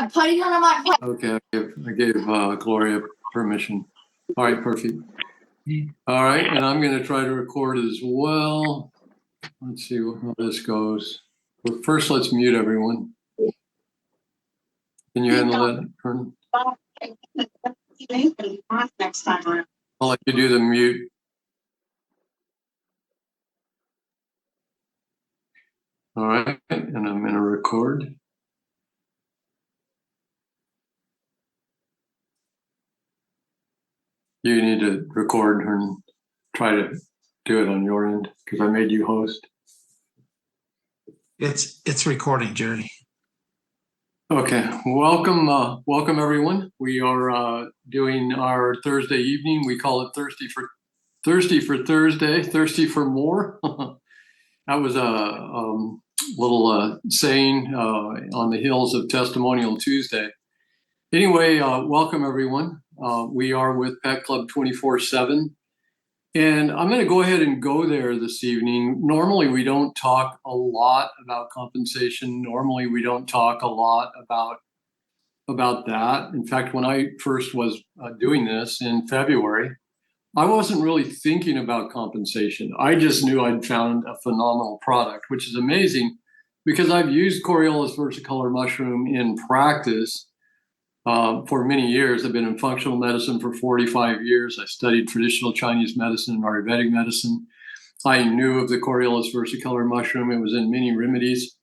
Okay, I gave Gloria permission. All right, perfect. All right, and I'm going to try to record as well. Let's see how this goes. But first, let's mute everyone. Can you handle that, Kern? Next time around. I'll let you do the mute. All right, and I'm going to record. You need to record and try to do it on your end because I made you host. It's recording, Jerry. Okay, welcome everyone. We are doing our Thursday evening. We call it Thirsty for Thursday, Thirsty for More. That was a little saying on the hills of Testimonial Tuesday. Anyway, welcome everyone. We are with Pet Club 24/7. And I'm going to go ahead and go there this evening. Normally, we don't talk a lot about compensation. Normally, we don't talk a lot about that. In fact, when I first was doing this in February, I wasn't really thinking about compensation. I just knew I'd found a phenomenal product, which is amazing because I've used Coriolis versicolor mushroom in practice for many years. I've been in functional medicine for 45 years. I studied traditional Chinese medicine and Ayurvedic medicine. I knew of the Coriolis versicolor mushroom. It was in many remedies.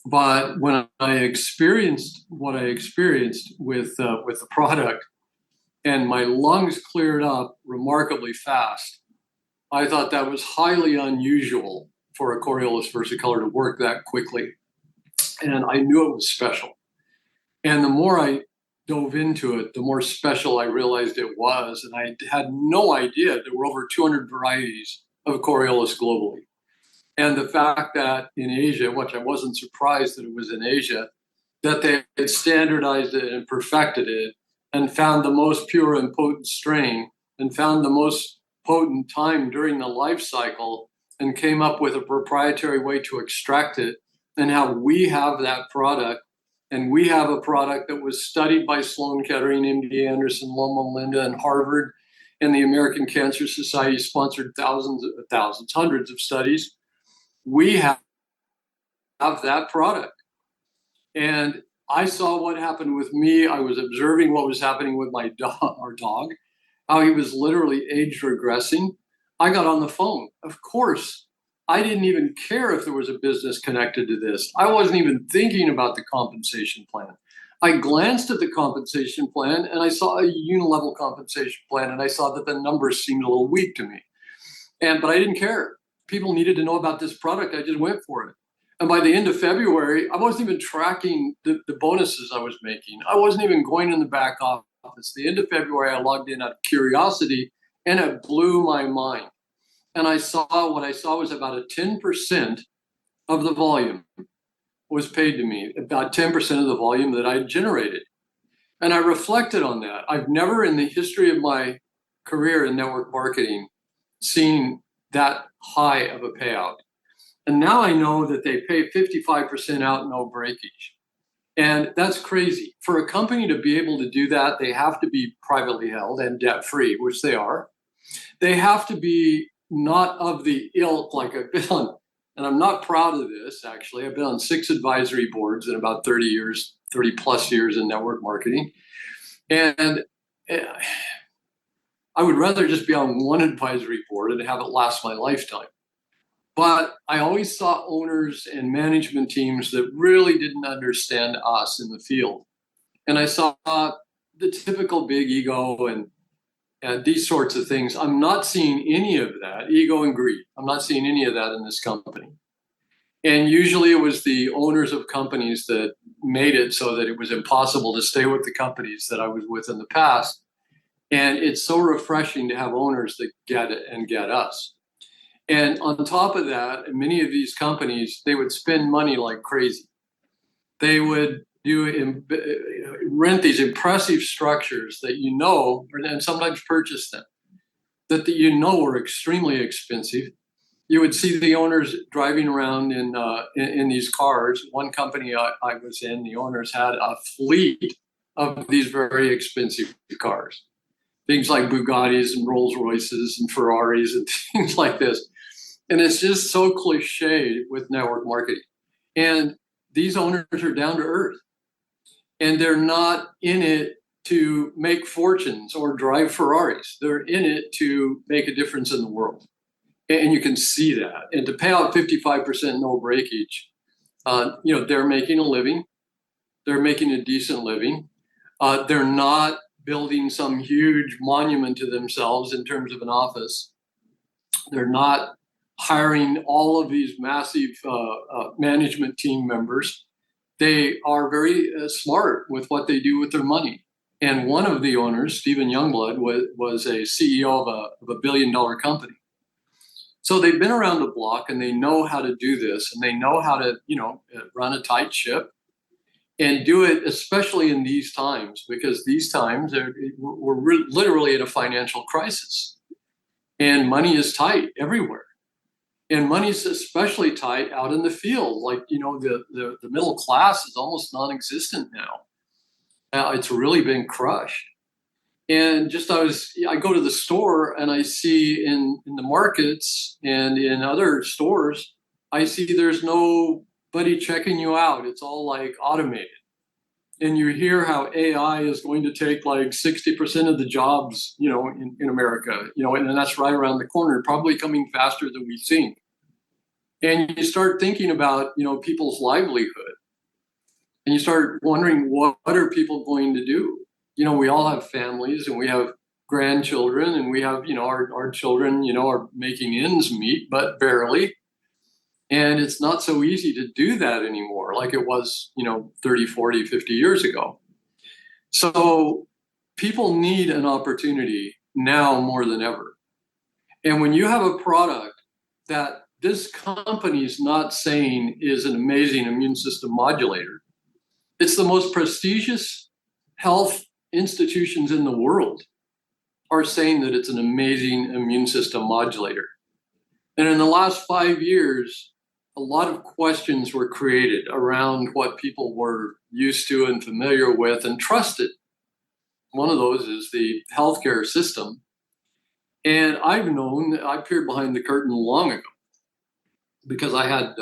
But when I experienced what I experienced with the product and my lungs cleared up remarkably fast, I thought that was highly unusual for a Coriolis versicolor to work that quickly. And I knew it was special. And the more I dove into it, the more special I realized it was. And I had no idea there were over 200 varieties of Coriolis globally. And the fact that in Asia, which I wasn't surprised that it was in Asia, that they had standardized it and perfected it and found the most pure and potent strain and found the most potent time during the life cycle and came up with a proprietary way to extract it, and how we have that product. And we have a product that was studied by Sloan Kettering, MD Anderson, Loma Linda, and Harvard, and the American Cancer Society sponsored hundreds of studies. We have that product. And I saw what happened with me. I was observing what was happening with my dog, our dog, how he was literally age regressing. I got on the phone. Of course, I didn't even care if there was a business connected to this. I wasn't even thinking about the compensation plan. I glanced at the compensation plan and I saw a unilevel compensation plan and I saw that the numbers seemed a little weak to me. But I didn't care. People needed to know about this product. I just went for it. And by the end of February, I wasn't even tracking the bonuses I was making. I wasn't even going in the back office. The end of February, I logged in out of curiosity and it blew my mind. And what I saw was about a 10% of the volume was paid to me, about 10% of the volume that I generated. And I reflected on that. I've never in the history of my career in network marketing seen that high of a payout. And now I know that they pay 55% out, no breakage. And that's crazy. For a company to be able to do that, they have to be privately held and debt-free, which they are. They have to be not of the ilk like I've been on, and I'm not proud of this, actually. I've been on 6 advisory boards in about 30 plus years in network marketing. And I would rather just be on one advisory board and have it last my lifetime. But I always saw owners and management teams that really didn't understand us in the field. And I saw the typical big ego and these sorts of things. I'm not seeing any of that, ego and greed. I'm not seeing any of that in this company. And usually it was the owners of companies that made it so that it was impossible to stay with the companies that I was with in the past. And it's so refreshing to have owners that get it and get us. And on top of that, in many of these companies, they would spend money like crazy. They would rent these impressive structures that and sometimes purchase them, that were extremely expensive. you would see the owners driving around in these cars. One company I was in, the owners had a fleet of these very expensive cars, things like Bugattis and Rolls Royces and Ferraris and things like this. And it's just so cliche with network marketing. And these owners are down to earth, and they're not in it to make fortunes or drive Ferraris. They're in it to make a difference in the world. And you can see that. And to pay out 55% no breakage, they're making a living. They're making a decent living. They're not building some huge monument to themselves in terms of an office. They're not hiring all of these massive management team members. They are very smart with what they do with their money. And one of the owners, Stephen Youngblood, was a CEO of a billion-dollar company. So they've been around the block, and they know how to do this, and they know how to, run a tight ship and do it, especially in these times, because these times we're literally in a financial crisis, and money is tight everywhere. And money's especially tight out in the field. Like, the middle class is almost non-existent now. It's really been crushed. And I go to the store and I see in the markets and in other stores, I see there's nobody checking you out. It's all like automated. And you hear how AI is going to take like 60% of the jobs, in America, and that's right around the corner, probably coming faster than we think. And you start thinking about, people's livelihood, and you start wondering, what are people going to do? We all have families, and we have grandchildren, and we have, our children, are making ends meet, but barely. And it's not so easy to do that anymore, like it was, 30, 40, 50 years ago. So people need an opportunity now more than ever. And when you have a product that this company's not saying is an amazing immune system modulator, it's the most prestigious health institutions in the world are saying that it's an amazing immune system modulator. And in the last 5 years, a lot of questions were created around what people were used to and familiar with and trusted. One of those is the healthcare system. And I peered behind the curtain long ago, because I had,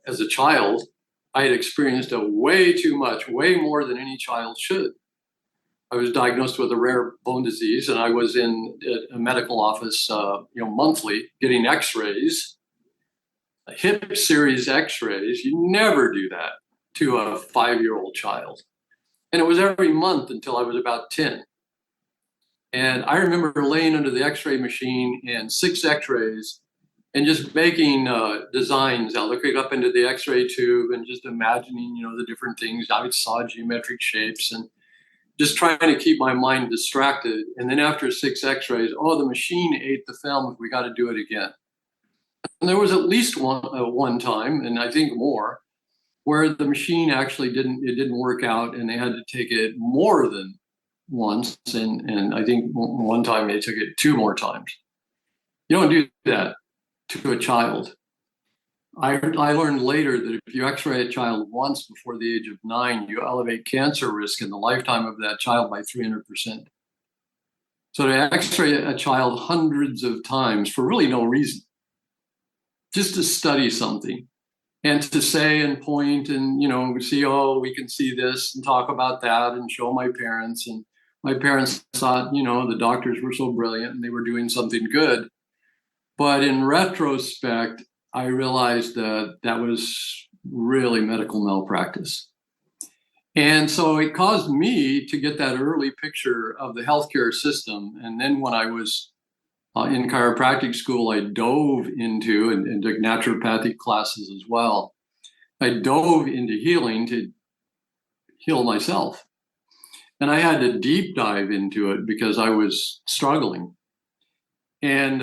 as a child, I had experienced way more than any child should. I was diagnosed with a rare bone disease, and I was in a medical office, monthly, getting X-rays, hip series X-rays. You never do that to a 5-year-old child. And it was every month until I was about 10. And I remember laying under the X-ray machine and 6 X-rays and just making designs out, looking up into the X-ray tube and just imagining, the different things. I saw geometric shapes and just trying to keep my mind distracted. And then after 6 X-rays, the machine ate the film. We got to do it again. And there was at least one time, and I think more, where the machine actually didn't work out, and they had to take it more than once. And I think one time they took it 2 more times. You don't do that to a child. I learned later that if you X-ray a child once before the age of 9, you elevate cancer risk in the lifetime of that child by 300%. So to X-ray a child hundreds of times for really no reason, just to study something and to say and point and, see, we can see this and talk about that and show my parents. And my parents thought, the doctors were so brilliant and they were doing something good. But in retrospect, I realized that was really medical malpractice. And so it caused me to get that early picture of the healthcare system. And then when I was in chiropractic school, I dove into, and took naturopathic classes as well. I dove into healing to heal myself. And I had to deep dive into it because I was struggling. And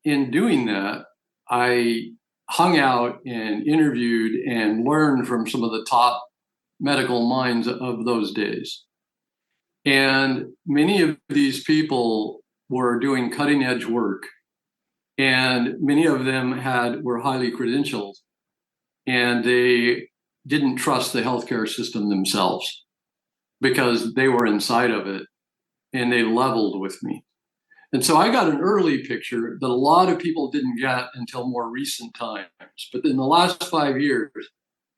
in doing that, I hung out and interviewed and learned from some of the top medical minds of those days. And many of these people were doing cutting edge work And many of them were highly credentialed, and they didn't trust the healthcare system themselves because they were inside of it, and they leveled with me. And so I got an early picture that a lot of people didn't get until more recent times. But in the last 5 years,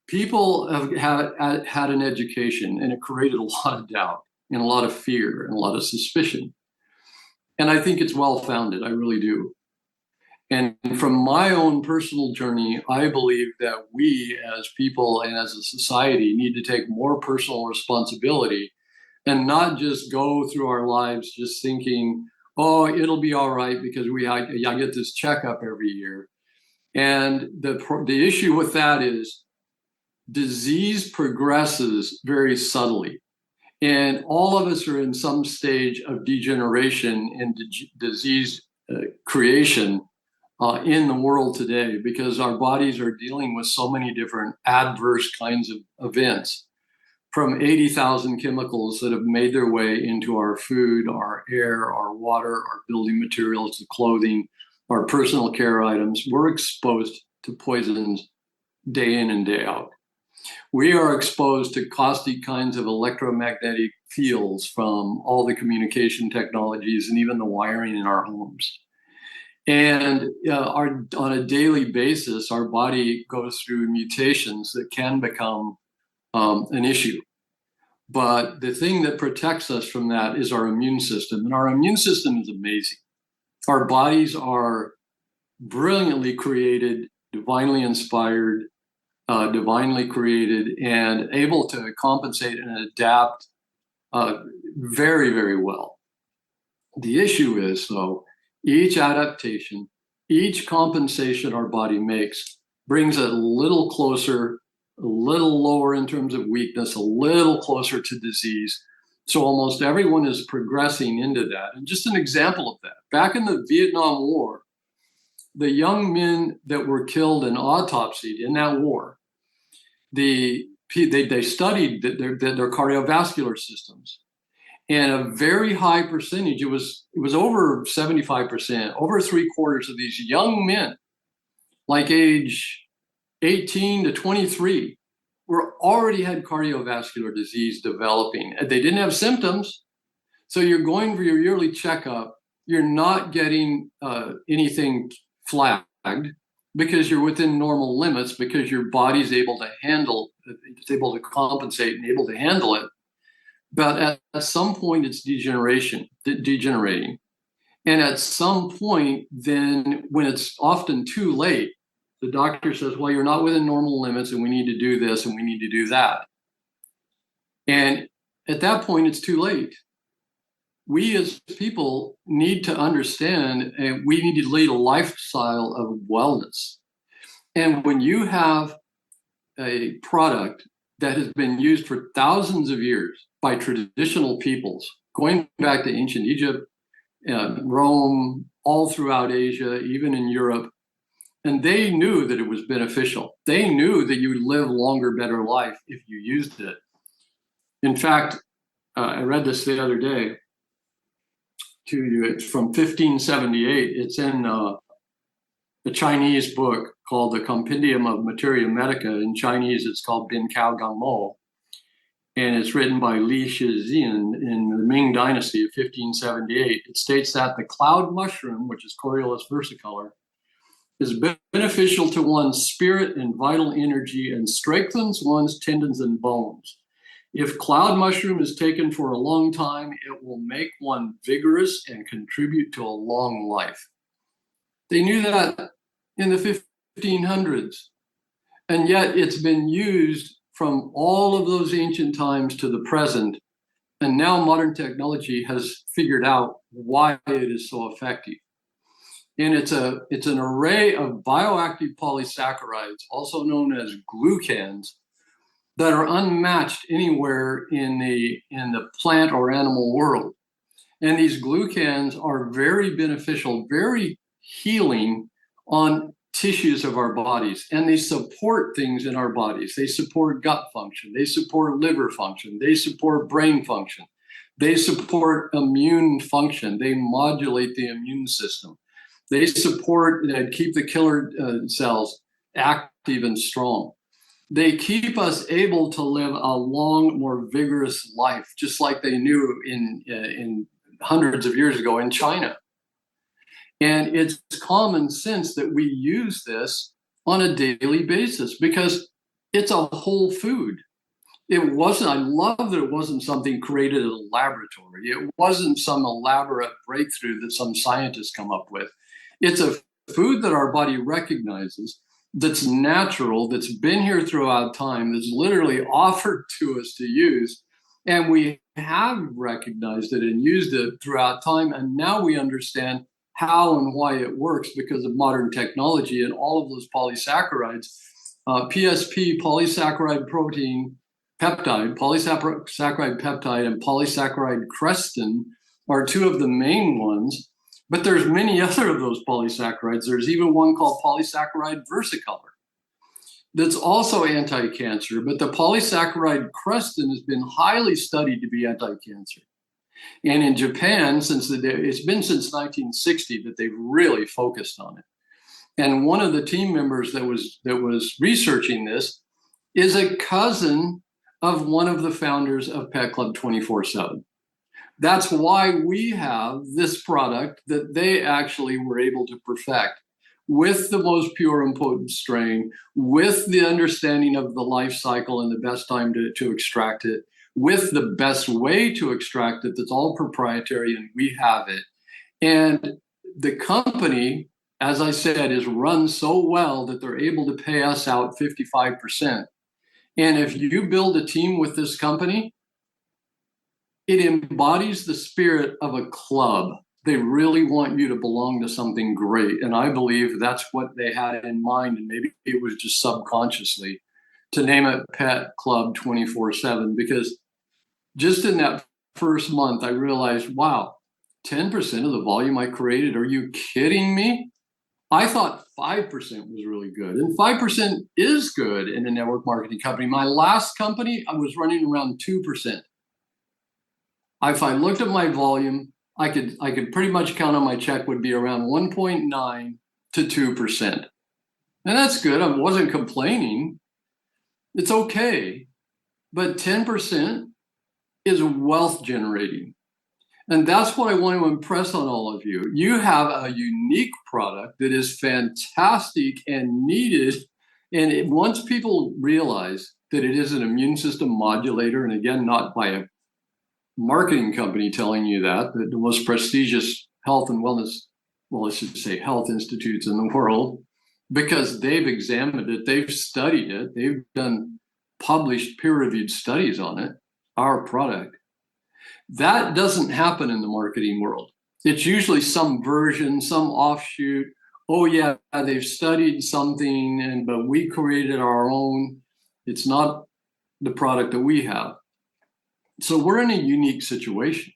people have had an education, and it created a lot of doubt and a lot of fear and a lot of suspicion. And I think it's well-founded. I really do. And from my own personal journey, I believe that we as people and as a society need to take more personal responsibility and not just go through our lives just thinking, oh, it'll be all right because I get this checkup every year. And the issue with that is disease progresses very subtly. And all of us are in some stage of degeneration and disease creation in the world today because our bodies are dealing with so many different adverse kinds of events, from 80,000 chemicals that have made their way into our food, our air, our water, our building materials, the clothing, our personal care items. We're exposed to poisons day in and day out. We are exposed to caustic kinds of electromagnetic fields from all the communication technologies and even the wiring in our homes. And on a daily basis, our body goes through mutations that can become an issue. But the thing that protects us from that is our immune system. And our immune system is amazing. Our bodies are brilliantly created, divinely inspired, divinely created, and able to compensate and adapt very, very well. The issue is, though, each adaptation, each compensation our body makes brings it a little closer, a little lower in terms of weakness, a little closer to disease. So almost everyone is progressing into that. And just an example of that, back in the Vietnam War, the young men that were killed and autopsied in that war, they studied their cardiovascular systems. And a very high percentage, it was over 75%, over 3/4 of these young men, like age 18 to 23, already had cardiovascular disease developing. They didn't have symptoms. So you're going for your yearly checkup. You're not getting anything flagged because you're within normal limits, because your body's able to handle, it's able to compensate and able to handle it. But at some point, it's degenerating. And at some point, then when it's often too late, the doctor says, well, you're not within normal limits and we need to do this and we need to do that. And at that point, it's too late. We as people need to understand, and we need to lead a lifestyle of wellness. And when you have a product that has been used for thousands of years by traditional peoples, going back to ancient Egypt, Rome, all throughout Asia, even in Europe, and they knew that it was beneficial. They knew that you would live longer, better life if you used it. In fact, I read this the other day to you. It's from 1578. It's in a Chinese book called the Compendium of Materia Medica. In Chinese, it's called Bin Cao Gang Mo. And it's written by Li Shizhen in the Ming Dynasty of 1578. It states that the cloud mushroom, which is Coriolus versicolor, is beneficial to one's spirit and vital energy and strengthens one's tendons and bones. If cloud mushroom is taken for a long time, it will make one vigorous and contribute to a long life. They knew that in the 1500s, and yet it's been used from all of those ancient times to the present. And now modern technology has figured out why it is so effective. And it's an array of bioactive polysaccharides, also known as glucans, that are unmatched anywhere in the plant or animal world. And these glucans are very beneficial, very healing on tissues of our bodies. And they support things in our bodies. They support gut function. They support liver function. They support brain function. They support immune function. They modulate the immune system. They support and keep the killer cells active and strong. They keep us able to live a long, more vigorous life, just like they knew in hundreds of years ago in China. And it's common sense that we use this on a daily basis because it's a whole food. It wasn't, I love that it wasn't something created in a laboratory. It wasn't some elaborate breakthrough that some scientists come up with. It's a food that our body recognizes, that's natural, that's been here throughout time, that's literally offered to us to use. And we have recognized it and used it throughout time. And now we understand how and why it works because of modern technology and all of those polysaccharides. PSP, polysaccharide protein peptide, polysaccharide peptide, and polysaccharide crestin are two of the main ones. But there's many other of those polysaccharides. There's even one called polysaccharide versicolor that's also anti-cancer. But the polysaccharide crestin has been highly studied to be anti-cancer. And in Japan, it's been since 1960 that they've really focused on it. And one of the team members that was researching this is a cousin of one of the founders of Pet Club 247. That's why we have this product that they actually were able to perfect with the most pure and potent strain, with the understanding of the life cycle and the best time to extract it, with the best way to extract it that's all proprietary and we have it. And the company, as I said, is run so well that they're able to pay us out 55%. And if you build a team with this company, it embodies the spirit of a club. They really want you to belong to something great. And I believe that's what they had in mind. And maybe it was just subconsciously to name it Pet Club 247, because just in that first month, I realized, wow, 10% of the volume I created. Are you kidding me? I thought 5% was really good. And 5% is good in a network marketing company. My last company, I was running around 2%. If I looked at my volume, I could pretty much count on my check would be around 1.9 to 2%. And that's good. I wasn't complaining. It's okay. But 10% is wealth generating. And that's what I want to impress on all of you. You have a unique product that is fantastic and needed. And once people realize that it is an immune system modulator, and again, not by a marketing company telling you that, the most prestigious health and wellness, well, I should say health institutes in the world, because they've examined it, they've studied it, they've done published peer-reviewed studies on it, our product. That doesn't happen in the marketing world. It's usually some version, some offshoot. Oh yeah, they've studied something, but we created our own. It's not the product that we have. So we're in a unique situation.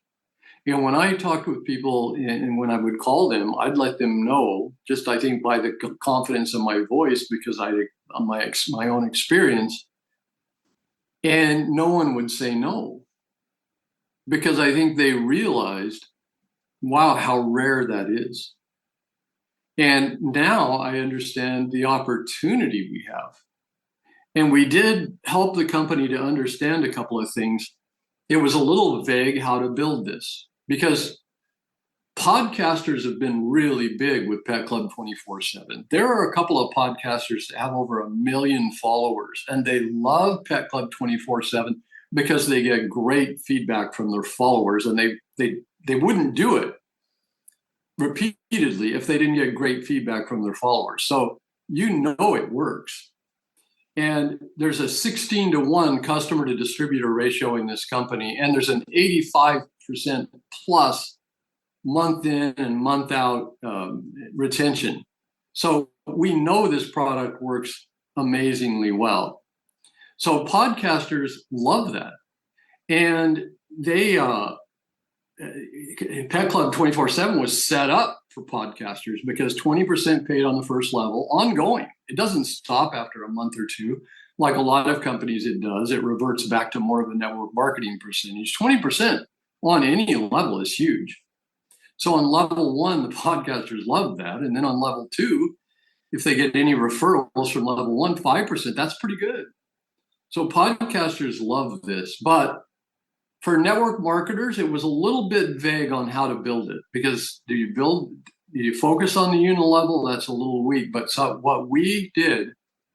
You know, when I talked with people and when I would call them, I'd let them know, just I think by the confidence in my voice, because my own experience, and no one would say no. Because I think they realized, wow, how rare that is. And now I understand the opportunity we have. And we did help the company to understand a couple of things. It was a little vague how to build this because podcasters have been really big with Pet Club 247. There are a couple of podcasters that have over 1 million followers, and they love Pet Club 247 because they get great feedback from their followers, and they wouldn't do it repeatedly if they didn't get great feedback from their followers. So you know it works. And there's a 16-to-1 customer to distributor ratio in this company, and there's an 85% plus month in and month out retention. So we know this product works amazingly well. So podcasters love that. And they, Pet Club 247 was set up for podcasters because 20% paid on the first level, ongoing. It doesn't stop after a month or two. Like a lot of companies it does. It reverts back to more of a network marketing percentage. 20% on any level is huge. So on level one, the podcasters love that. And then on level two, if they get any referrals from level one, 5%, that's pretty good. So podcasters love this. But for network marketers, it was a little bit vague on how to build it, because do you focus on the unilevel? That's a little weak. But so what we did,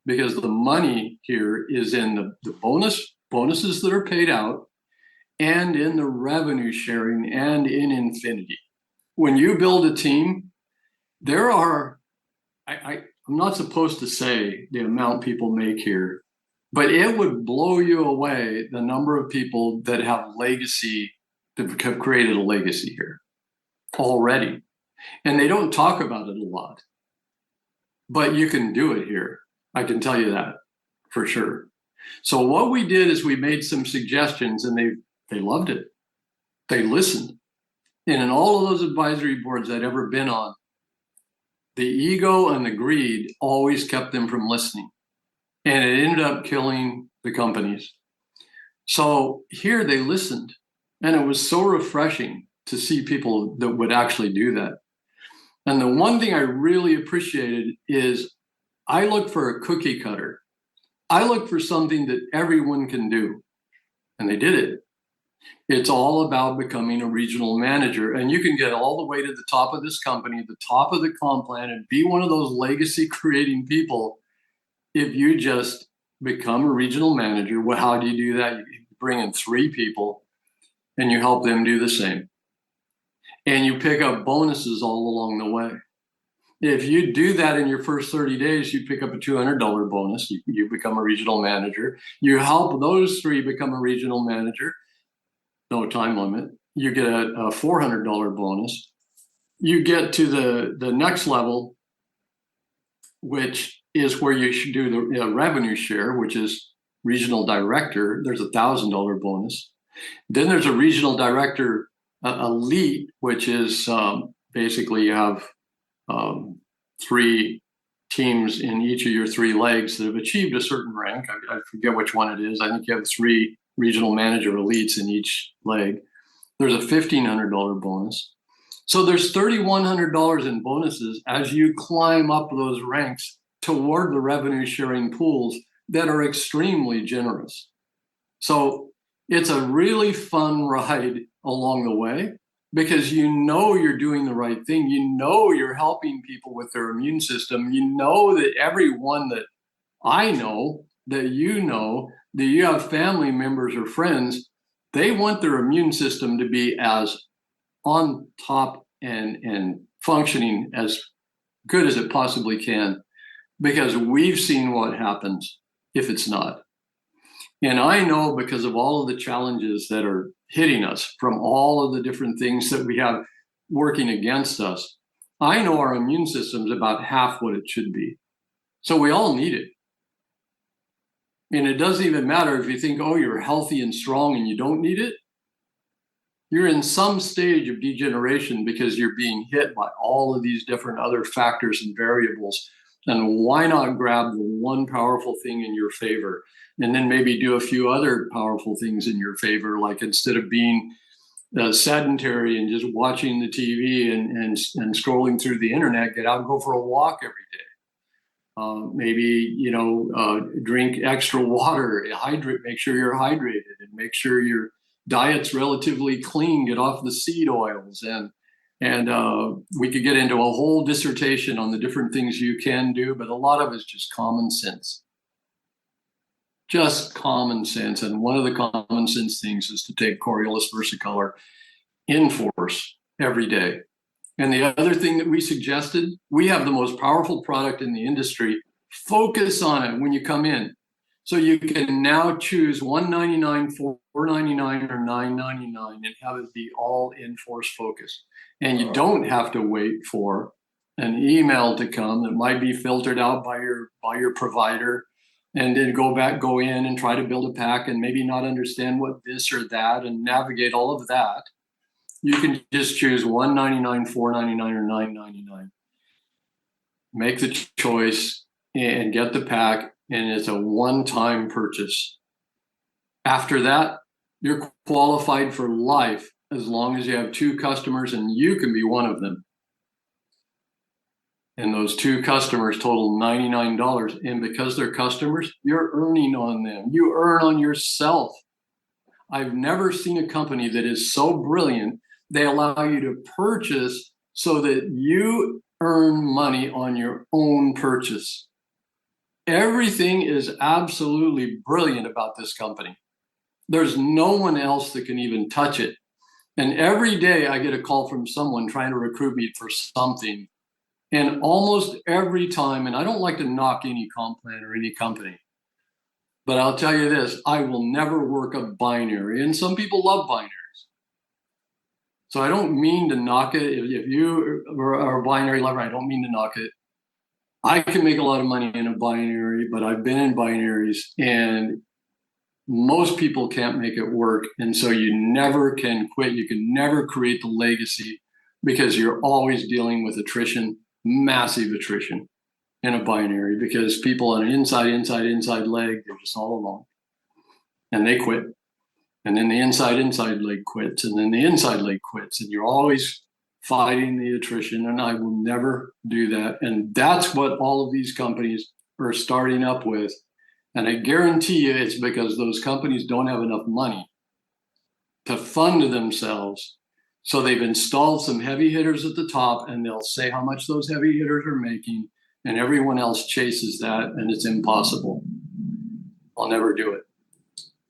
because the money here is in the bonuses that are paid out, and in the revenue sharing, and in Infinity. When you build a team, there are, I'm not supposed to say the amount people make here, but it would blow you away the number of people that have legacy, that have created a legacy here already. And they don't talk about it a lot, but you can do it here. I can tell you that for sure. So what we did is we made some suggestions, and they loved it. They listened. And in all of those advisory boards I'd ever been on, the ego and the greed always kept them from listening. And it ended up killing the companies. So here they listened. And it was so refreshing to see people that would actually do that. And the one thing I really appreciated is I look for a cookie cutter. I look for something that everyone can do. And they did it. It's all about becoming a regional manager. And you can get all the way to the top of this company, the top of the comp plan, and be one of those legacy creating people if you just become a regional manager. Well, how do you do that? You bring in 3 people and you help them do the same. And you pick up bonuses all along the way. If you do that in your first 30 days, you pick up a $200 bonus. You become a regional manager. You help those 3 become a regional manager. No time limit. You get a $400 bonus. You get to the next level, which is where you should do the revenue share, which is regional director. There's a $1,000 bonus. Then there's a regional director elite, which is basically you have 3 teams in each of your 3 legs that have achieved a certain rank. I forget which one it is. I think you have 3 regional manager elites in each leg. There's a $1,500 bonus. So there's $3,100 in bonuses as you climb up those ranks toward the revenue sharing pools that are extremely generous. So it's a really fun ride along the way, because you know you're doing the right thing. You know you're helping people with their immune system. You know that everyone that I know, that you have family members or friends, they want their immune system to be as on top and functioning as good as it possibly can, because we've seen what happens if it's not. And I know, because of all of the challenges that are hitting us from all of the different things that we have working against us, I know our immune system's about half what it should be. So we all need it. And it doesn't even matter if you think, oh, you're healthy and strong and you don't need it. You're in some stage of degeneration because you're being hit by all of these different other factors and variables. And why not grab the one powerful thing in your favor, and then maybe do a few other powerful things in your favor, like instead of being sedentary and just watching the TV and scrolling through the internet, get out and go for a walk every day. Maybe, drink extra water, hydrate, make sure you're hydrated, and make sure your diet's relatively clean, get off the seed oils. And we could get into a whole dissertation on the different things you can do, but a lot of it's just common sense. Just common sense. And one of the common sense things is to take Coriolis versicolor in force every day. And the other thing that we suggested, we have the most powerful product in the industry. Focus on it when you come in. So you can now choose $199, $499, or $999 and have it be all in force focus. And you don't have to wait for an email to come that might be filtered out by your provider, and then go in and try to build a pack and maybe not understand what this or that and navigate all of that. You can just choose $199, $499, or $999. Make the choice and get the pack, and it's a one-time purchase. After that, you're qualified for life as long as you have 2 customers, and you can be one of them. And those 2 customers total $99. And because they're customers, you're earning on them. You earn on yourself. I've never seen a company that is so brilliant. They allow you to purchase so that you earn money on your own purchase. Everything is absolutely brilliant about this company. There's no one else that can even touch it. And every day I get a call from someone trying to recruit me for something. And almost every time, and I don't like to knock any comp plan or any company, but I'll tell you this, I will never work a binary. And some people love binaries. So I don't mean to knock it. If you are a binary lover, I don't mean to knock it. I can make a lot of money in a binary, but I've been in binaries and most people can't make it work. And so you never can quit. You can never create the legacy because you're always dealing with attrition, massive attrition in a binary, because people on an inside leg, they're just all alone and they quit. And then the inside leg quits, and then the inside leg quits, and you're always fighting the attrition. And I will never do that. And that's what all of these companies are starting up with. And I guarantee you it's because those companies don't have enough money to fund themselves. So they've installed some heavy hitters at the top, and they'll say how much those heavy hitters are making, and everyone else chases that, and it's impossible. I'll never do it.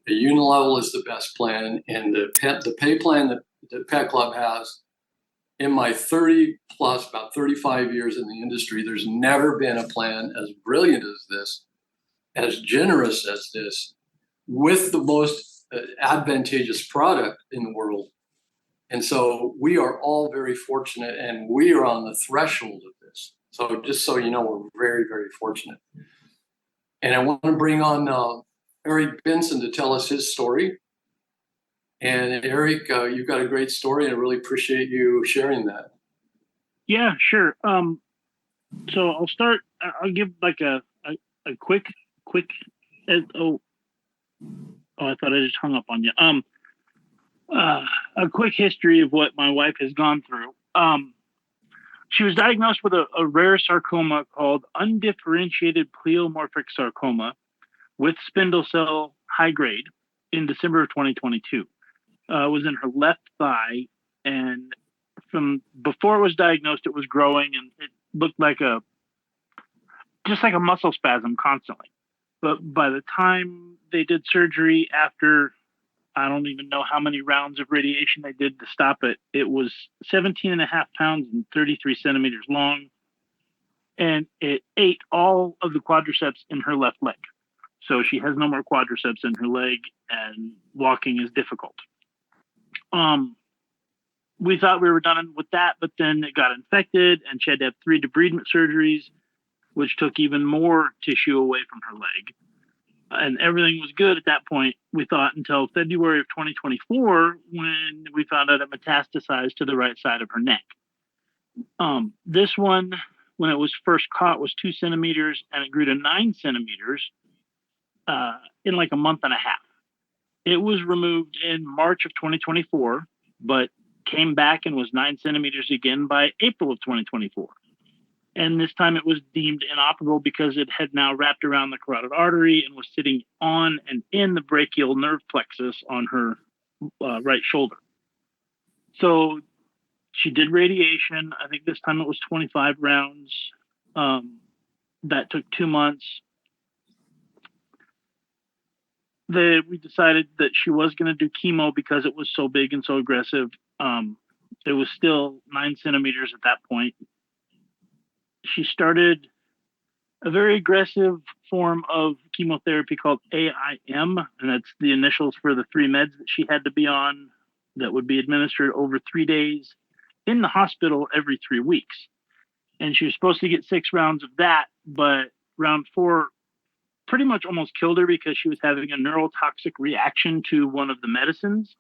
A unilevel is the best plan, and the pay plan that the Pet Club has, in my 30 plus, about 35 years in the industry, there's never been a plan as brilliant as this, as generous as this, with the most advantageous product in the world. And so we are all very fortunate, and we are on the threshold of this. So just so you know, we're very, very fortunate. And I want to bring on Eric Benson to tell us his story. And Eric, you've got a great story, and I really appreciate you sharing that. Yeah, sure. So I'll start. I'll give like a quick. Oh, I thought I just hung up on you. A quick history of what my wife has gone through. She was diagnosed with a rare sarcoma called undifferentiated pleomorphic sarcoma with spindle cell high grade in December of 2022. It was in her left thigh, and from before it was diagnosed, it was growing, and it looked like just like a muscle spasm constantly. But by the time they did surgery, after I don't even know how many rounds of radiation they did to stop it, it was 17 and a half pounds and 33 centimeters long, and it ate all of the quadriceps in her left leg. So she has no more quadriceps in her leg, and walking is difficult. We thought we were done with that, but then it got infected, and she had to have 3 debridement surgeries, which took even more tissue away from her leg. And everything was good at that point, we thought, until February of 2024, when we found out it metastasized to the right side of her neck. This one, when it was first caught, was 2 centimeters, and it grew to 9 centimeters in like a month and a half. It was removed in March of 2024, but came back and was 9 centimeters again by April of 2024. And this time it was deemed inoperable because it had now wrapped around the carotid artery and was sitting on and in the brachial nerve plexus on her right shoulder. So she did radiation. I think this time it was 25 rounds. That took 2 months. We decided that she was going to do chemo because it was so big and so aggressive. It was still 9 centimeters at that point. She started a very aggressive form of chemotherapy called AIM, and that's the initials for the 3 meds that she had to be on that would be administered over 3 days in the hospital every 3 weeks. And she was supposed to get 6 rounds of that, but round 4 pretty much almost killed her because she was having a neurotoxic reaction to one of the medicines.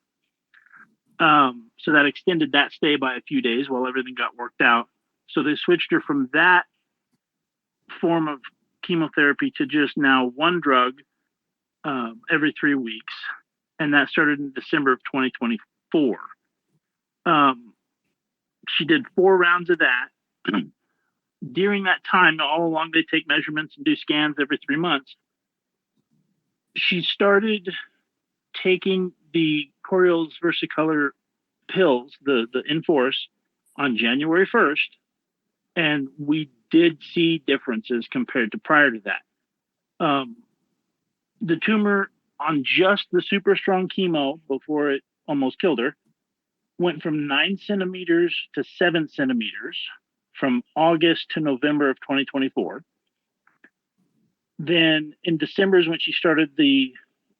So that extended that stay by a few days while everything got worked out. So they switched her from that form of chemotherapy to just now 1 drug every 3 weeks. And that started in December of 2024. She did 4 rounds of that. During that time, all along they take measurements and do scans every 3 months. She started taking the Coriolis Versicolor pills, the Enforce, on January 1st, and we did see differences compared to prior to that. The tumor on just the super strong chemo before it almost killed her went from 9 centimeters to 7 centimeters from August to November of 2024. Then in December is when she started the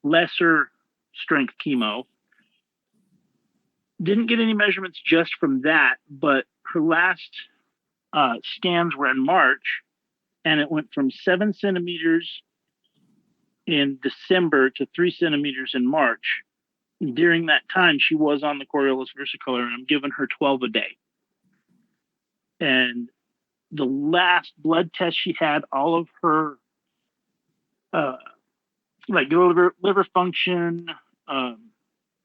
lesser strength chemo. Didn't get any measurements just from that, but her last scans were in March, and it went from 7 centimeters in December to 3 centimeters in March. During that time, she was on the Coriolis Versicolor, and I'm giving her 12 a day. And the last blood test she had, all of her like liver function,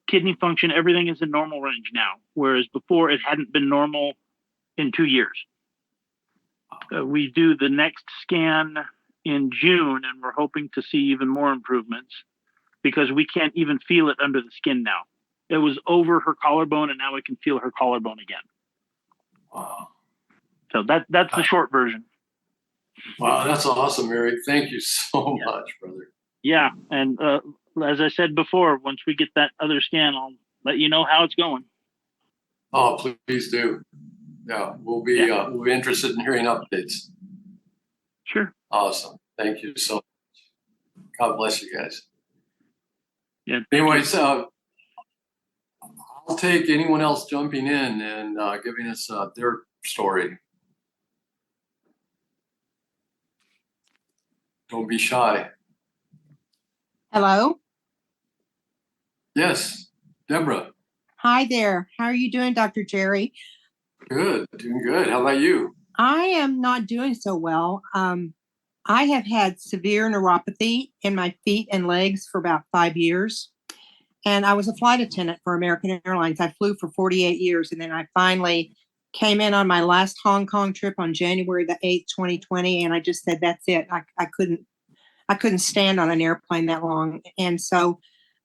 kidney function, everything is in normal range now, whereas before it hadn't been normal in 2 years. We do the next scan in June, and we're hoping to see even more improvements because we can't even feel it under the skin now. It was over her collarbone, and now we can feel her collarbone again. Wow. So that's the short version. Wow, that's awesome, Eric. Thank you so much, brother. Yeah, and as I said before, once we get that other scan, I'll let you know how it's going. Oh, please do. Yeah, we'll be interested in hearing updates. Sure. Awesome. Thank you so much. God bless you guys. Yeah. Anyways, I'll take anyone else jumping in and giving us their story. Don't be shy. Hello. Yes, Deborah. Hi there. How are you doing, Dr. Jerry? Good, doing good. How about you? I am not doing so well. I have had severe neuropathy in my feet and legs for about 5 years. And I was a flight attendant for American Airlines. I flew for 48 years. And then I finally came in on my last Hong Kong trip on January the 8th, 2020. And I just said, that's it. I couldn't stand on an airplane that long. And so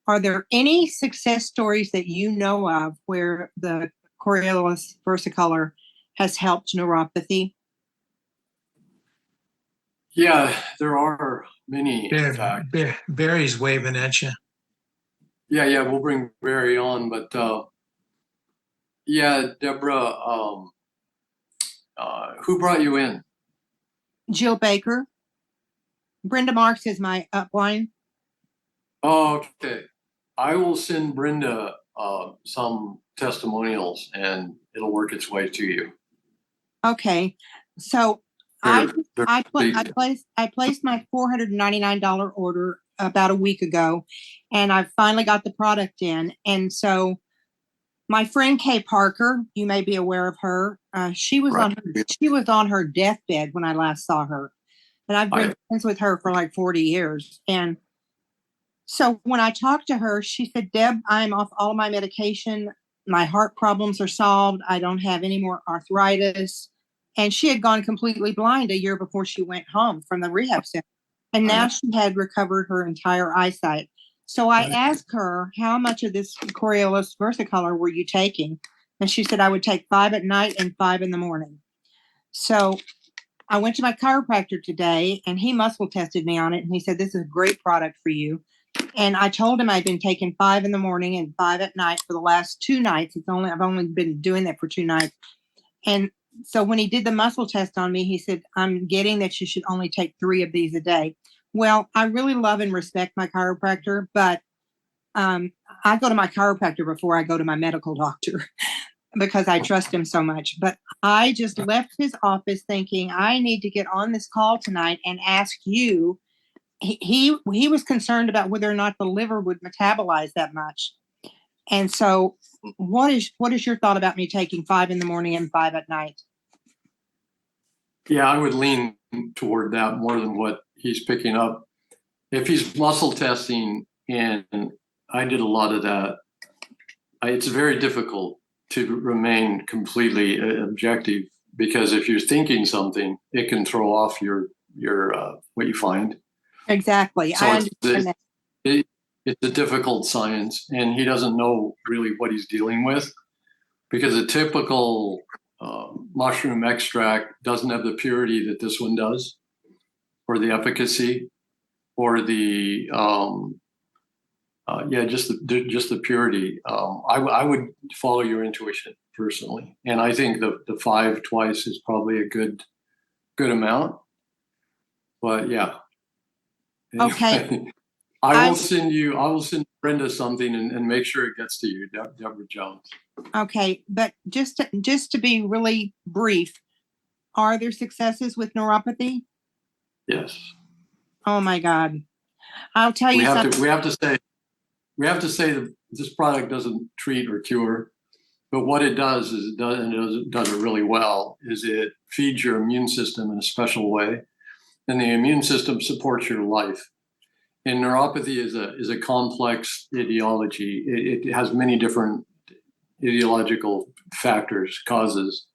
are there any success stories that you know of where the Coriolis Versicolor has helped neuropathy? Yeah, there are many. In fact. Barry's waving at you. Yeah, we'll bring Barry on, but yeah, Deborah, who brought you in? Jill Baker. Brenda Marks is my upline. Oh, okay. I will send Brenda some testimonials, and it'll work its way to you. Okay, so I placed my $499 order about a week ago, and I finally got the product in. And so my friend Kay Parker, you may be aware of her. She was on her deathbed when I last saw her, and I've been friends with her for like 40 years. And so when I talked to her, she said, Deb, I'm off all of my medication. My heart problems are solved. I don't have any more arthritis. And she had gone completely blind a year before she went home from the rehab center. And now she had recovered her entire eyesight. So I asked her, how much of this Coriolis Versicolor were you taking? And she said, I would take 5 at night and 5 in the morning. So I went to my chiropractor today, and he muscle tested me on it. And he said, this is a great product for you. And I told him I'd been taking 5 in the morning and 5 at night for the last 2 nights. I've only been doing that for 2 nights. And so when he did the muscle test on me, he said, I'm getting that you should only take 3 of these a day. Well, I really love and respect my chiropractor, but I go to my chiropractor before I go to my medical doctor because I trust him so much. But I just left his office thinking I need to get on this call tonight and ask you. He was concerned about whether or not the liver would metabolize that much. And so what is your thought about me taking 5 in the morning and 5 at night? Yeah, I would lean toward that more than what he's picking up. If he's muscle testing, and I did a lot of that, it's very difficult to remain completely objective, because if you're thinking something, it can throw off your what you find. Exactly. So I understand that. it's a difficult science, and he doesn't know really what he's dealing with, because a typical mushroom extract doesn't have the purity that this one does, or the efficacy, or the just the purity. I would follow your intuition personally, and I think the 5 twice is probably a good amount. But yeah. Okay. Anyway, I will send Brenda something and make sure it gets to you, Deborah Jones. Okay, but just to be really brief, are there successes with neuropathy? Yes. Oh my God. I'll tell you something. We have to say that this product doesn't treat or cure, but what it does is it does it really well, is it feeds your immune system in a special way, and the immune system supports your life. And neuropathy is a complex etiology. It has many different etiological factors, causes.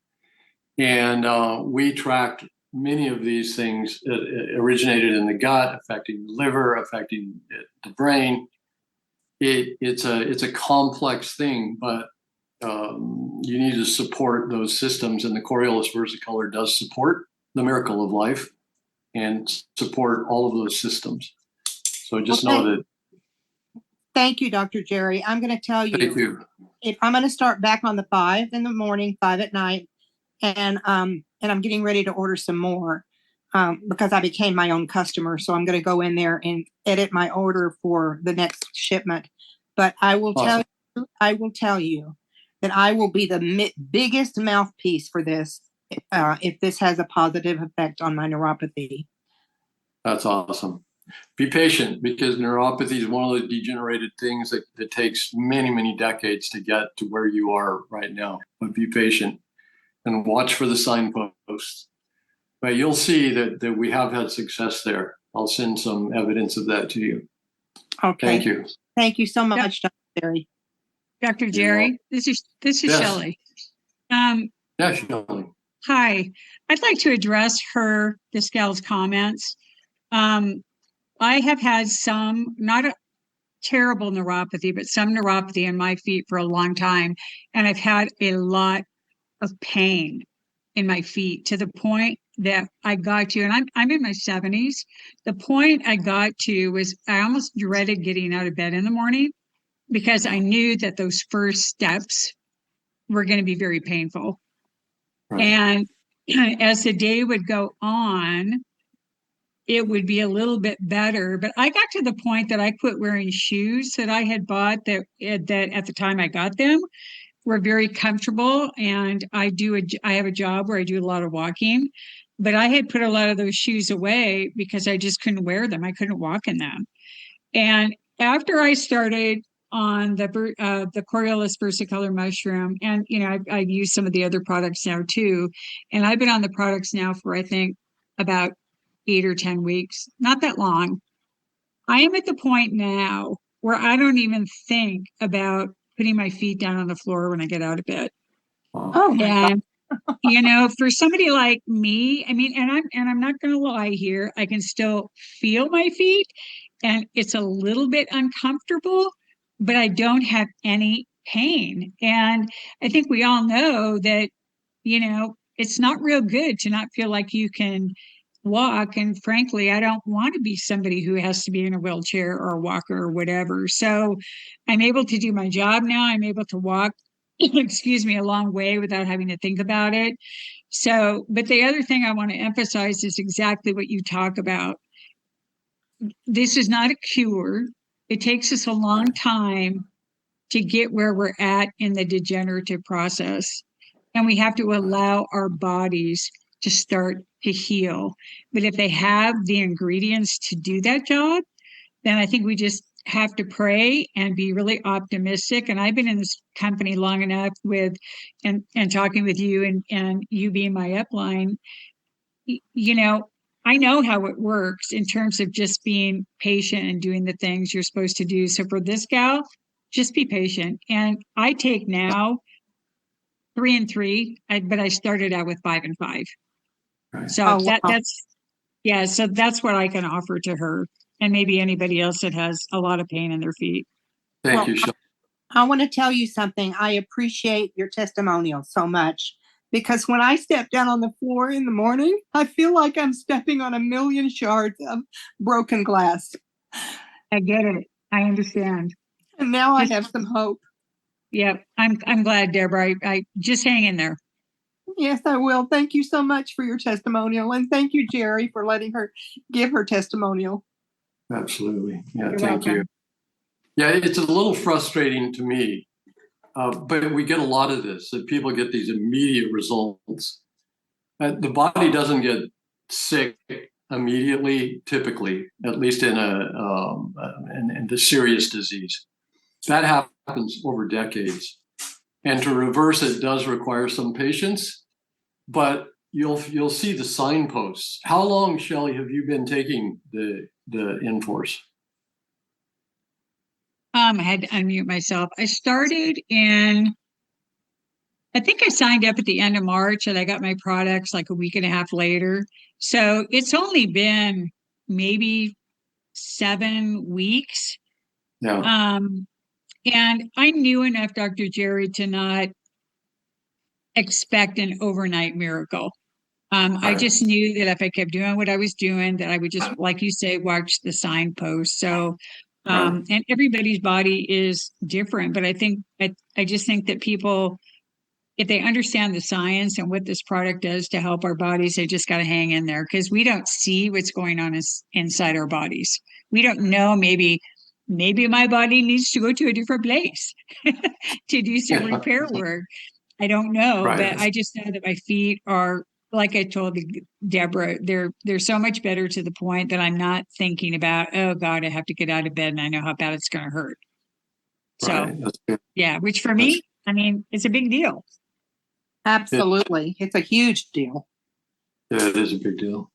And we tracked many of these things that originated in the gut, affecting the liver, affecting the brain. It's a complex thing, but you need to support those systems, and the Coriolis versicolor does support the miracle of life and support all of those systems. So just know that. Thank you, Dr. Jerry. I'm going to tell you. Thank you. If I'm going to start back on the 5 in the morning, 5 at night, and I'm getting ready to order some more because I became my own customer. So I'm going to go in there and edit my order for the next shipment. But I will tell you that I will be the biggest mouthpiece for this if this has a positive effect on my neuropathy. That's awesome. Be patient, because neuropathy is one of the degenerated things that takes many, many decades to get to where you are right now. But be patient and watch for the signposts. But you'll see that we have had success there. I'll send some evidence of that to you. Okay. Thank you. Thank you so much, Dr. Jerry. Dr. Jerry, this is yes. Shelley. Yeah, Shelley. Hi. I'd like to address this gal's comments. I have had some, not a terrible neuropathy, but some neuropathy in my feet for a long time. And I've had a lot of pain in my feet, to the point that I got to, and I'm in my 70s. The point I got to was I almost dreaded getting out of bed in the morning, because I knew that those first steps were going to be very painful. Right. And as the day would go on, it would be a little bit better. But I got to the point that I quit wearing shoes that I had bought that at the time I got them were very comfortable. And I have a job where I do a lot of walking, but I had put a lot of those shoes away because I just couldn't wear them. I couldn't walk in them. And after I started on the Coriolis versicolor mushroom, and I've used some of the other products now too, and I've been on the products now for I think about 8 or 10 weeks, not that long. I am at the point now where I don't even think about putting my feet down on the floor when I get out of bed. Oh, and for somebody like me, I mean, and I'm not going to lie here, I can still feel my feet, and it's a little bit uncomfortable, but I don't have any pain. And I think we all know that, it's not real good to not feel like you can walk. And frankly, I don't want to be somebody who has to be in a wheelchair or a walker or whatever. So I'm able to do my job now. I'm able to walk, excuse me, a long way without having to think about it. So, but the other thing I want to emphasize is exactly what you talk about. This is not a cure. It takes us a long time to get where we're at in the degenerative process. And we have to allow our bodies to start to heal. But if they have the ingredients to do that job, then I think we just have to pray and be really optimistic. And I've been in this company long enough and talking with you and you being my upline, I know how it works in terms of just being patient and doing the things you're supposed to do. So for this gal, just be patient. And I take now 3 and 3, but I started out with 5 and 5. Right. So Oh, wow. so that's what I can offer to her and maybe anybody else that has a lot of pain in their feet. Thank Well, you, Sean. I want to tell you something. I appreciate your testimonial so much because when I step down on the floor in the morning, I feel like I'm stepping on a million shards of broken glass. I get it. I understand. And now I Just- have some hope. Yep. I'm glad, Deborah. I just hang in there. Yes, I will. Thank you so much for your testimonial. And thank you, Jerry, for letting her give her testimonial. Absolutely. Yeah, You're thank you. welcome. Yeah, it's a little frustrating to me, but we get a lot of this, that people get these immediate results. The body doesn't get sick immediately, typically, at least in in the serious disease. That happens over decades. And to reverse it does require some patience, but you'll see the signposts. How long, Shelley, have you been taking the Inforce? I had to unmute myself. I think I signed up at the end of March and I got my products like a week and a half later. So it's only been maybe 7 weeks. Yeah. And I knew enough Dr. Jerry to not expect an overnight miracle. I just knew that if I kept doing what I was doing, that I would just, like you say, watch the signpost. So, and everybody's body is different, but I just think that people, if they understand the science and what this product does to help our bodies, they just got to hang in there because we don't see what's going on inside our bodies. We don't know. Maybe my body needs to go to a different place to do some repair work. I don't know, but I just know that my feet are, like I told Deborah, they're so much better to the point that I'm not thinking about, oh God, I have to get out of bed and I know how bad it's going to hurt. So, yeah, which for me, I mean, it's a big deal. Absolutely. It's a huge deal. Yeah, it is a big deal.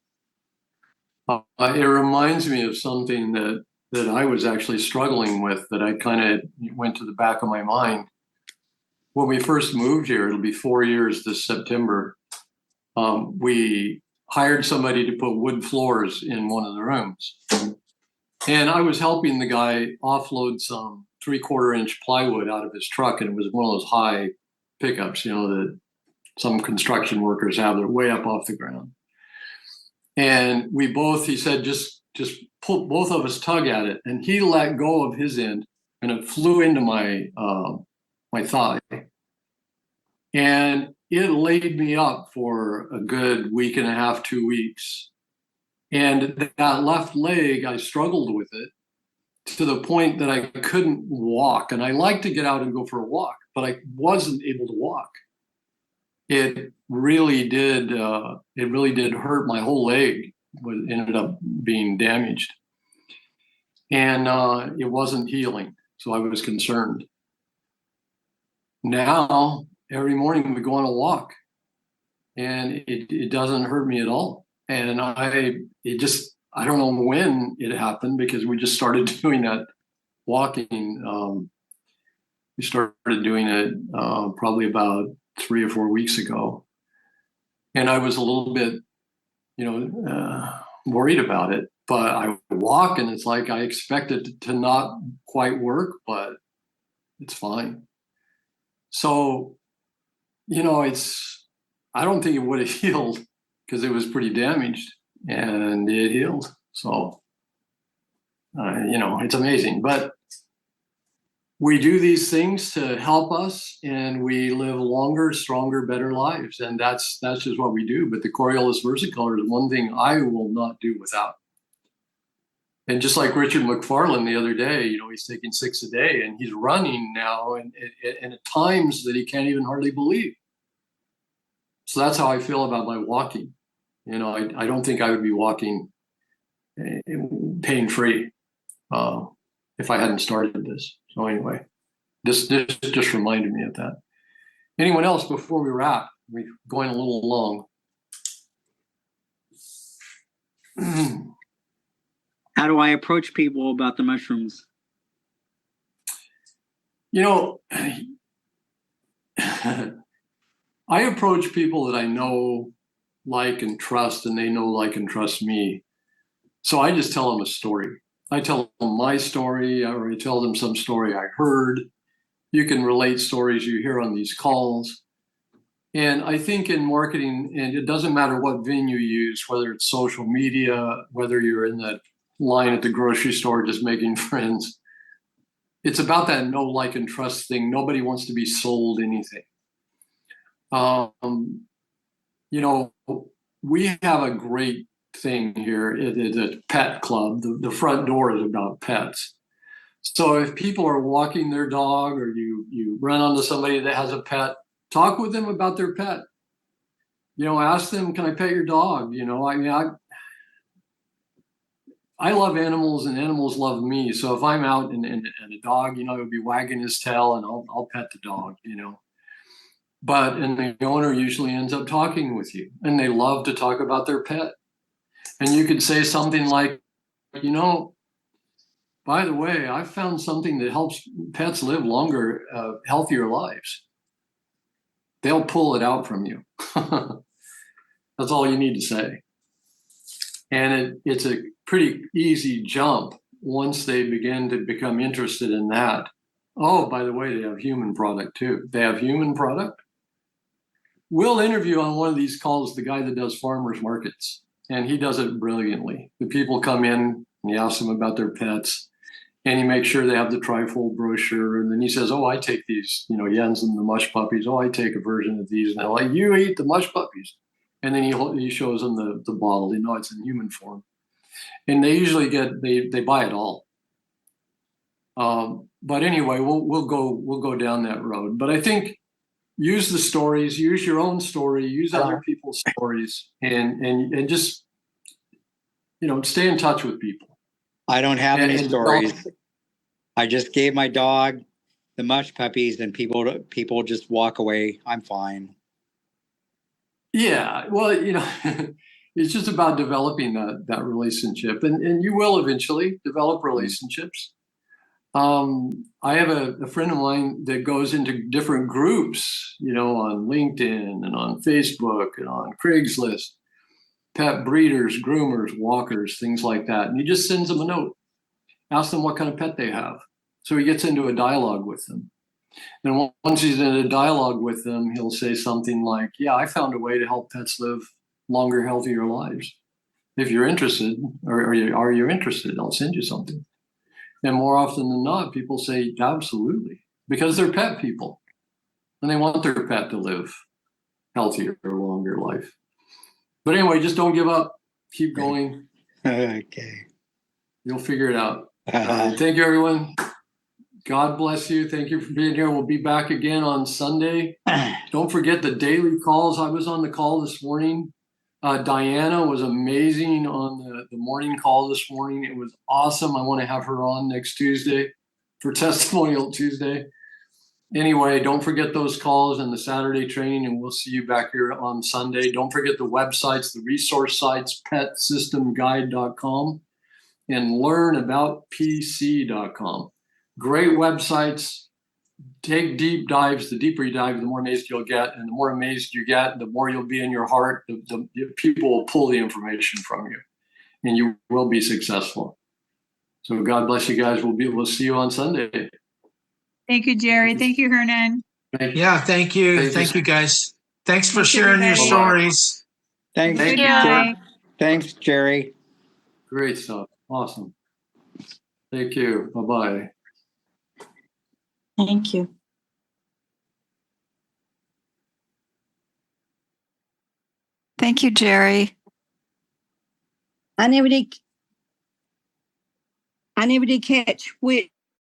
It reminds me of something that I was actually struggling with that I kind of went to the back of my mind. When we first moved here, it'll be 4 years this September, we hired somebody to put wood floors in one of the rooms. And I was helping the guy offload some 3/4-inch plywood out of his truck. And it was one of those high pickups, that some construction workers have. They're way up off the ground. And he said, just pull, both of us tug at it. And he let go of his end and it flew into my thigh. And it laid me up for a good week and a half, 2 weeks. And that left leg, I struggled with it to the point that I couldn't walk. And I like to get out and go for a walk, but I wasn't able to walk. It really did hurt. My whole leg ended up being damaged. And it wasn't healing. So I was concerned. Now, every morning we go on a walk and it doesn't hurt me at all. And I don't know when it happened because we just started doing that walking. We started doing it probably about 3 or 4 weeks ago. And I was a little bit, worried about it, but I walk and it's like I expect it to not quite work, but it's fine. So, I don't think it would have healed because it was pretty damaged and it healed. So, it's amazing. But we do these things to help us and we live longer, stronger, better lives. And that's just what we do. But the Coriolis versicolor is one thing I will not do without. And just like Richard McFarland the other day, he's taking 6 a day and he's running now and at times that he can't even hardly believe. So that's how I feel about my walking. I don't think I would be walking pain-free if I hadn't started this. So anyway, this just reminded me of that. Anyone else before we wrap? We're going a little long. How do I approach people about the mushrooms? I approach people that I know, like, and trust, and they know, like, and trust me. So I just tell them a story. I tell them my story, or I tell them some story I heard. You can relate stories you hear on these calls. And I think in marketing, and it doesn't matter what venue you use, whether it's social media, whether you're in that line at the grocery store just making friends, it's about that know, like, and trust thing. Nobody wants to be sold anything. You know, we have a great thing here. It is a pet club. The front door is about pets. So if people are walking their dog, or you run onto somebody that has a pet, talk with them about their pet. You know, ask them, can I pet your dog? You know, I mean, I love animals and animals love me. So if I'm out and a dog, you know, he'll be wagging his tail and I'll pet the dog, you know. And the owner usually ends up talking with you, and they love to talk about their pet. And you could say something like, you know, by the way, I found something that helps pets live longer, healthier lives. They'll pull it out from you. That's all you need to say. And it's a pretty easy jump once they begin to become interested in that. Oh, by the way, they have human product too. They have human product. We'll interview on one of these calls the guy that does farmers markets, and he does it brilliantly. The people come in and he asks them about their pets, and he makes sure they have the trifold brochure. And then he says, oh, I take these, you know, he hands them the mush puppies. Oh, I take a version of these. And they're like, you eat the mush puppies. And then he shows them the bottle. They know it's in human form. And they usually they buy it all. But anyway, we'll go down that road. But I think use the stories, use your own story, use other people's stories, and just, you know, stay in touch with people. I don't have any stories. I just gave my dog the mush puppies, and people just walk away. I'm fine. Yeah, well, you know, it's just about developing that relationship, and you will eventually develop relationships. I have a friend of mine that goes into different groups, you know, on LinkedIn and on Facebook and on Craigslist, pet breeders, groomers, walkers, things like that. And he just sends them a note, asks them what kind of pet they have. So he gets into a dialogue with them. And once he's in a dialogue with them, he'll say something like, yeah, I found a way to help pets live longer, healthier lives. If you're interested, or are you interested? I'll send you something. And more often than not, people say, absolutely, because they're pet people and they want their pet to live healthier or longer life. But anyway, just don't give up. Keep going. Okay. You'll figure it out. Thank you, everyone. God bless you. Thank you for being here. We'll be back again on Sunday. Don't forget the daily calls. I was on the call this morning. Diana was amazing on the morning call this morning. It was awesome. I want to have her on next Tuesday for Testimonial Tuesday. Anyway, don't forget those calls and the Saturday training, and we'll see you back here on Sunday. Don't forget the websites, the resource sites, petsystemguide.com and learnaboutpc.com. Great websites. Take deep dives. The deeper you dive, the more amazed you'll get. And the more amazed you get, the more you'll be in your heart. The people will pull the information from you, and you will be successful. So God bless you guys. We'll see you on Sunday. Thank you, Jerry. Thank you, Hernan. Yeah, thank you. Thank you, guys. Thanks for sharing your everybody. stories. Thanks. Thank Good you. night. Thanks, Jerry. Great stuff. Awesome. Thank you. Bye-bye. Thank you. Thank you, Jerry. I never did catch which